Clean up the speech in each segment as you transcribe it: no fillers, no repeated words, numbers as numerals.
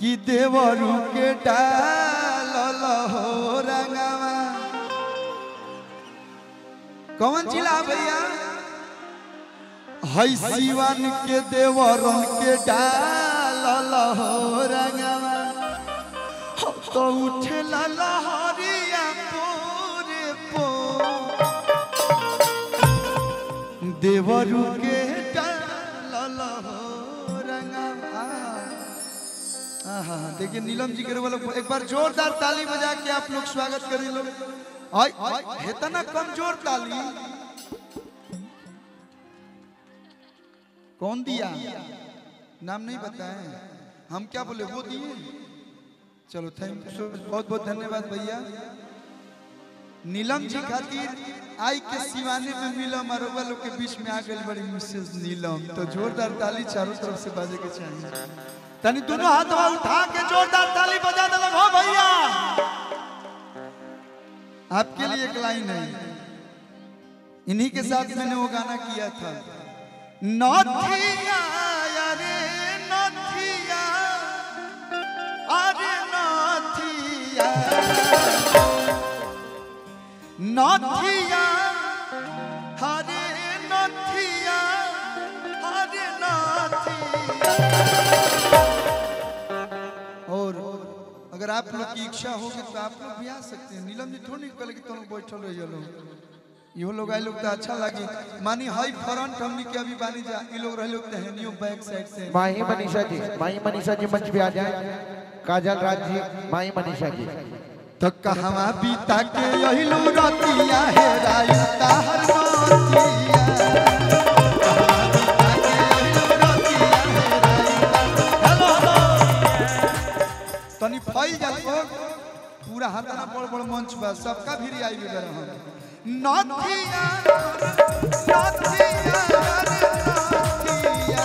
कि देवरू के डाल हो रंगवा। कौन जिला भैया? है सिवन के देवरन के डाल हो रंगवा। तो उठे लहरिया पूरे पो देवरू के डाल हो रंगवा। देखिए नीलम जी के लोग एक बार जोरदार ताली बजा के आप लोग स्वागत करिए लोग। इतना कमजोर ताली कौन दिया? नाम नहीं बताए, हम क्या बोले वो दिए। चलो थैंक यू, बहुत बहुत धन्यवाद भैया। नीलम जी खातिर आई के सिवाने में मिलम और लोग के बीच में आ गई बड़ी मिसेस नीलम। तो जोरदार ताली चारों तरफ से बाजे के चाहिए। तनी दोनों हाथ उठा के जोरदार ताली बजा दे हो भैया। आपके लिए एक लाइन है, इन्हीं के साथ मैंने वो गाना किया था। नथिया रे नथिया, अरे नथिया नथिया, हरे नथिया, हरे नथिया। और अगर आप लोग की इच्छा होगी तो आप लोग भी आ सकते हैं। नीलम जी थोड़ी कल कि तुम बैठल रहिए लोग, यो लोग आए लोग तो अच्छा लगी। मानी हाई फ्रंट हमनी के अभी बानी जा, ये लोग रहे लोग तो है न्यू बैक साइड से। माही मनीषा जी मंच पे आ जाए। काजल राज जी, माही मनीषा जी। तो कहवा बीता के यही लो रतिया है रायुता हर नथिया। तनी फैल जातो पूरा हाथना बड़ बड़ मंच बा, सबका भी आई भी हम नथिया नथिया रे नथिया,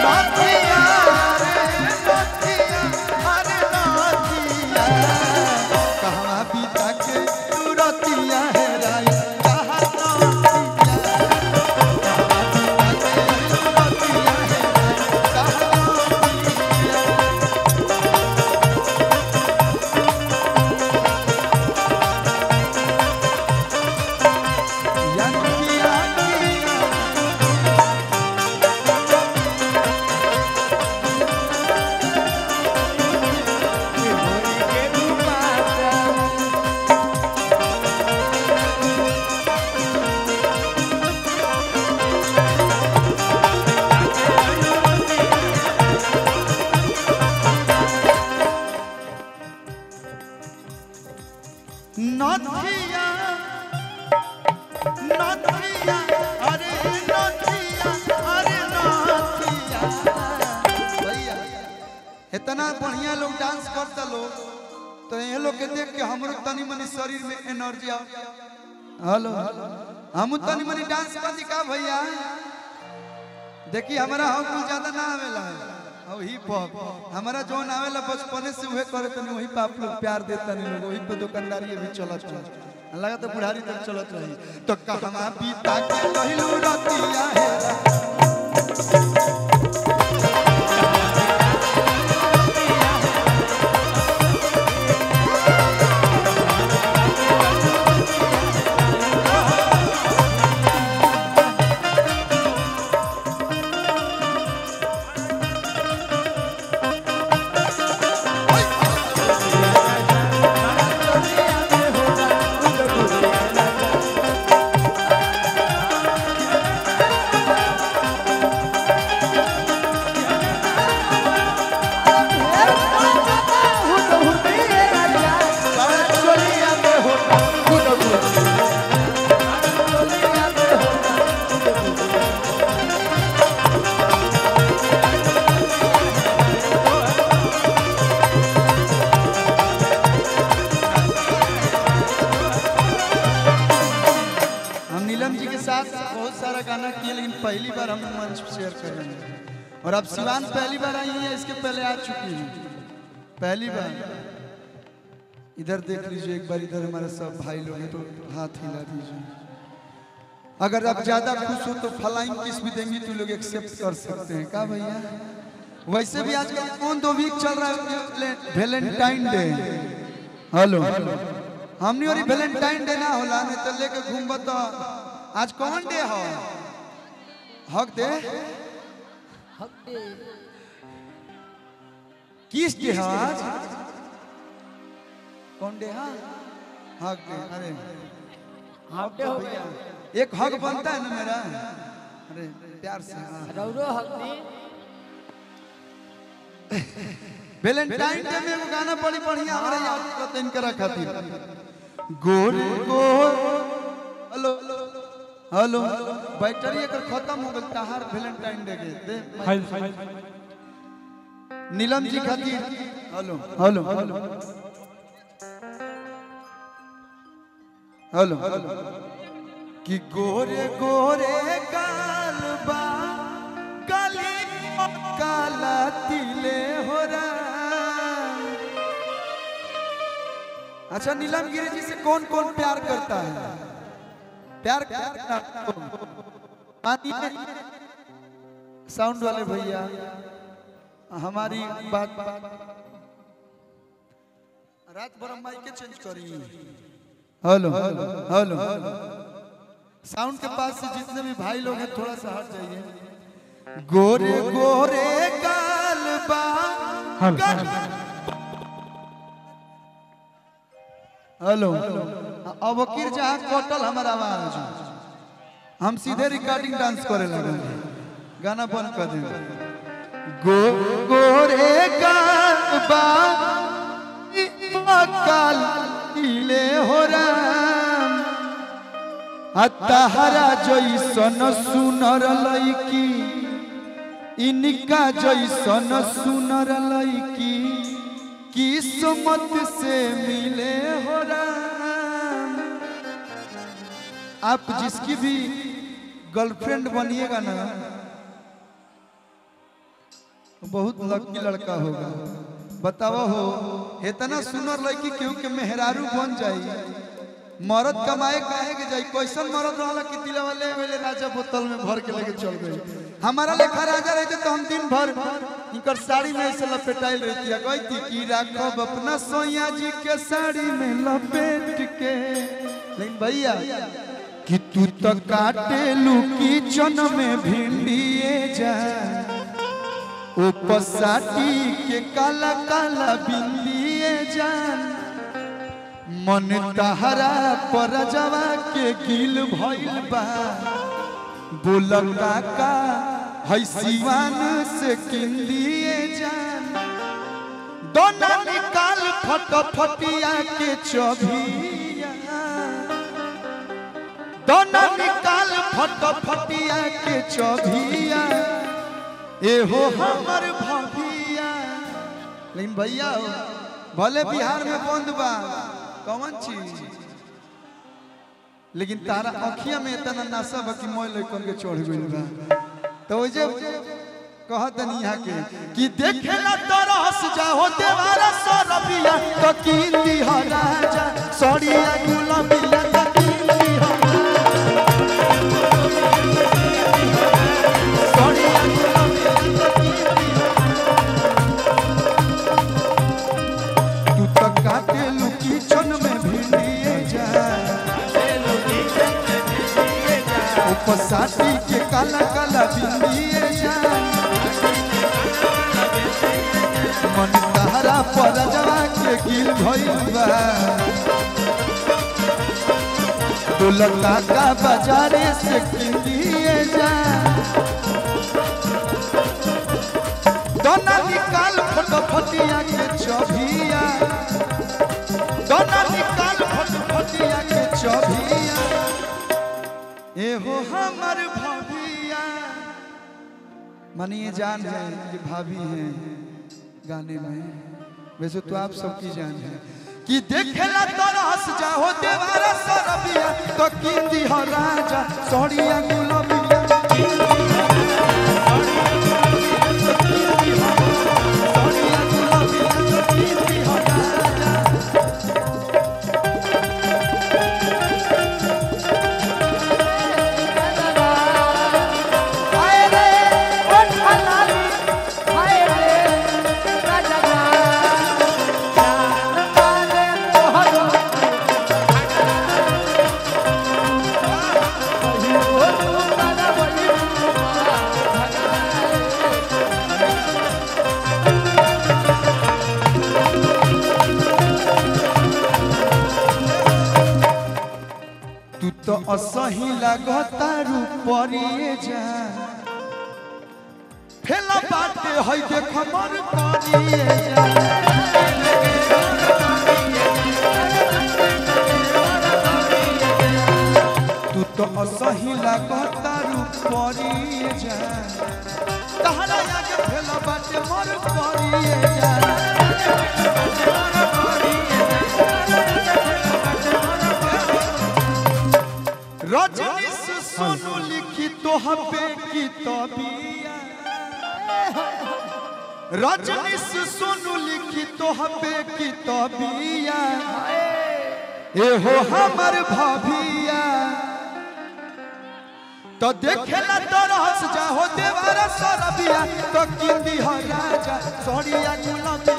नथिया रे नथिया, अरे नथिया। कहवा बीता के रतिया है रायुता हर नथिया। नथिया नथिया, अरे नथिया, अरे नथिया। भैया इतना बढ़िया लोग डांस करता लोग, तो ये लोग के देख के हमरो तनी मनी शरीर में एनर्जी आ। हेलो हम तनी मनी डांस कर दिखा भैया। देखिए हमारा हम कुछ ज्यादा ना आवेला और हिप हॉप हमारा जो आवेला बचपने से वही करे, तनी वही पे आप लोग प्यार देता नहीं लोग, वही पे दुकानदारी भी चलत लगा तो बुढ़ारी तक चलत रही। तो कहवा बीता के कहलू रतिया है गाना किए, लेकिन पहली बार हम मंच शेयर कर रहे हैं। और अब सिवान पहली बार आई है, इसके पहले आ चुकी है पहली बार। इधर देख लीजिए एक बार, इधर हमारे सब भाई लोग हैं तो हाथ हिला दीजिए। अगर आप ज्यादा खुश हो तो फ्लाइंग किस भी देंगी तो लोग एक्सेप्ट कर सकते हैं। का भैया वैसे भी आजकल कौन 2 वीक चल रहा है वैलेंटाइन डे। हेलो हमनी और वैलेंटाइन डे ना होला नहीं तो लेके घूमब तो आज कौन डे हो? हक दे किस डे है आज? कौन डे है? हक दे। अरे हक दे भैया एक हक बनता है ना मेरा। अरे प्यार से रौरो हक दी। वैलेंटाइन डे में वो गाना बड़ी बढ़िया हमारे याद करते इनकरा खातिर। गोरे गोर हेलो हेलो बैटरी अगर खत्म हो गई तहार वैलेंटाइन डे के दे नीलम जी खातिर। हेलो हेलो हेलो कि गोरे गोरे गाल बा काली काला तिले हो रहा। अच्छा नीलम गिरी जी से कौन कौन प्यार करता है? प्यार करता साउंड वाले भैया हमारी बात रात भर माइक के चेंज करी। हेलो हेलो साउंड के पास से जितने भी भाई लोग हैं थोड़ा सा हट जाइए। गोरे गोरे गाल बा हेलो अब वकील जहाँ कटल हमारा आवाज हम सीधे रिकॉर्डिंग डांस करे लगे। गाना बंद कर दे। गोरे गाल बा काल तिले हो राम तहरा जैसन सुनर लईकी इनका जैसन सुनर लईकी किस्मत से मिले हो राम। आप जिसकी भी गर्लफ्रेंड बनिएगा ना बहुत लकी लड़का होगा। बताओ हो इतना सुनर लड़की केहू के मेहरारू बन जाई मरद कमाए काहे के जाई। कैसन मरद रहला कि दिला वाले वाले राजा बोतल में भर के लेके चल गई। हमारा लेखा राजा रहते तो हम दिन भर इनकर साड़ी में ऐसे लपेटाइल रहती है। कहती कि राखब अपना सोया जी के साड़ी में लपेट के। लेकिन भैया कि तू तो काटे लू किचन में भिंडिए जा ओ पसाटी के काला काला बिंदिए जान मन तहरा पर जवा के गिल भइल बा। बोल काका है सिवान से किंदिए जान दोना निकाल फटफटिया के चबिया दोना निकाल फटफटिया के चबिया एहो हमर भभिया। लेकिन भैया भले बिहार में बंद बा कौन चीज लेकिन तारा अखिया में इतना नशा बा कि मोय लइकन के चढ़ गइल बा। तो जे कहत नहीं यहाँ के कि देखेला तरस जाओ देवारा सरबिया तो कींदी हो राजा सड़िया गुलाबिया तो कींदी हो सड़िया काटे लू किचन में भिंडिए जा पसाटी के काला काला बिंदिए जा मन तहरा पर जवा के गिल भइल बा। दुलका का बाजारे से किंदिए जा दोना निकाल फटफटिया के चबिया दोना निकाल फटफटिया के चबिया एहो हमर भाभिया। मानिए जान है कि भाभी हैं गाने में वैसे तो आप सबकी जान है कि देखेला तरस जाओ देवारा सरबिया तो किंदी हो राजा सड़िया गुलाबिया हाय रे तो असही लगता रूपरिए जा फेला बाटे है देख मन करिए जा तू तो असही लगता रूपरिए जा तहरा आगे फेला बाटे मन करिए जा रजनीश सोनू लिखी तो हबे की तबिया रजनीश सोनू लिखी तो हबे की तबिया ए हो हमर भाभिया तो देखेला तरस जा हो देवारा सरबिया तो किंदी हो राजा सोड़िया गुलाबी